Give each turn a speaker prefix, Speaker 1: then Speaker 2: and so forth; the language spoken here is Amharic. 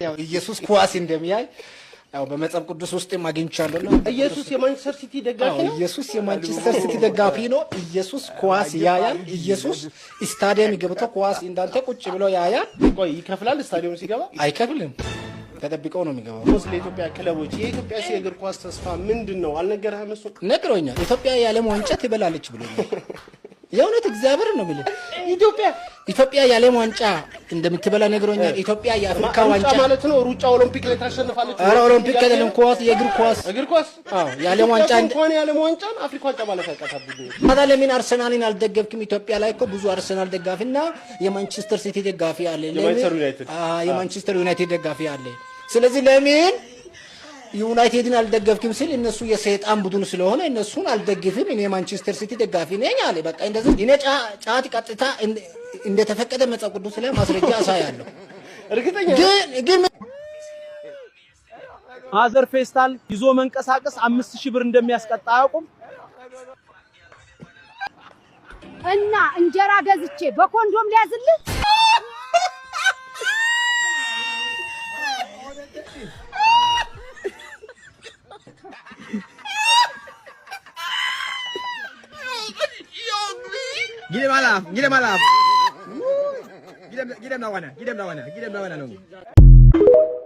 Speaker 1: ያው ኢየሱስ ኳስ እንደሚያይ ያው በመጽሐፍ ቅዱስ ውስጥ ማግኝቻለሁ።
Speaker 2: ኢየሱስ የማንቸስተር ሲቲ ደጋፊ ነው።
Speaker 1: ኢየሱስ የማንቸስተር ሲቲ ደጋፊ ነው። ኢየሱስ ኳስ ያያል። ኢየሱስ ስታዲየም ገብቶ ኳስ እንዳንተ ቁጭ ብሎ ያያል።
Speaker 2: ቆይ ይከፍላል? ስታዲየም ሲገባ
Speaker 1: አይከፍልም። ተጠብቀው ነው የሚገባው።
Speaker 2: ስለ ኢትዮጵያ ክለቦች የኢትዮጵያ የእግር ኳስ ተስፋ ምንድነው? አልነገረህም? እሱ
Speaker 1: ነግሮኛል። ኢትዮጵያ የዓለም ዋንጫ ትበላለች ብሎኛል። የእውነት እግዚአብሔር ነው የሚለው። ኢትዮጵያ የዓለም ዋንጫ እንደምትበላ ነግሮኛል። ኢትዮጵያ የአፍሪካ ዋንጫ
Speaker 2: ማለት ነው። ሩጫ ኦሎምፒክ ላይ ታሸንፋለች።
Speaker 1: ኧረ ኦሎምፒክ አይደለም፣ ኳስ፣ የእግር ኳስ።
Speaker 2: እግር ኳስ
Speaker 1: አዎ፣ የዓለም ዋንጫ
Speaker 2: እንኳን የዓለም ዋንጫ አፍሪካ ዋንጫ ማለት አይቀርብኝ።
Speaker 1: ታዲያ ለምን አርሰናልን አልደገፍክም? ኢትዮጵያ ላይ እኮ ብዙ አርሰናል ደጋፊና የማንቸስተር ሲቲ ደጋፊ አለ። የማንቸስተር ዩናይትድ ደጋፊ አለ። ስለዚህ ለምን ዩናይትድን አልደገፍክም ሲል እነሱ የሰይጣን ቡድን ስለሆነ እነሱን አልደግፍም፣ እኔ ማንቸስተር ሲቲ ደጋፊ ነኝ አለ። በቃ እንደዚህ እኔ ጫት ቀጥታ እንደተፈቀደ መጽሐፍ ቅዱስ ላይ ማስረጃ አሳያለሁ።
Speaker 2: እርግጠኛ
Speaker 1: ግን
Speaker 3: ማዘር ፌስታል ይዞ መንቀሳቀስ 5000 ብር እንደሚያስቀጣ አያውቁም።
Speaker 4: እና እንጀራ ገዝቼ በኮንዶም ሊያዝልህ
Speaker 5: Gile malam. Gile lawannya, no.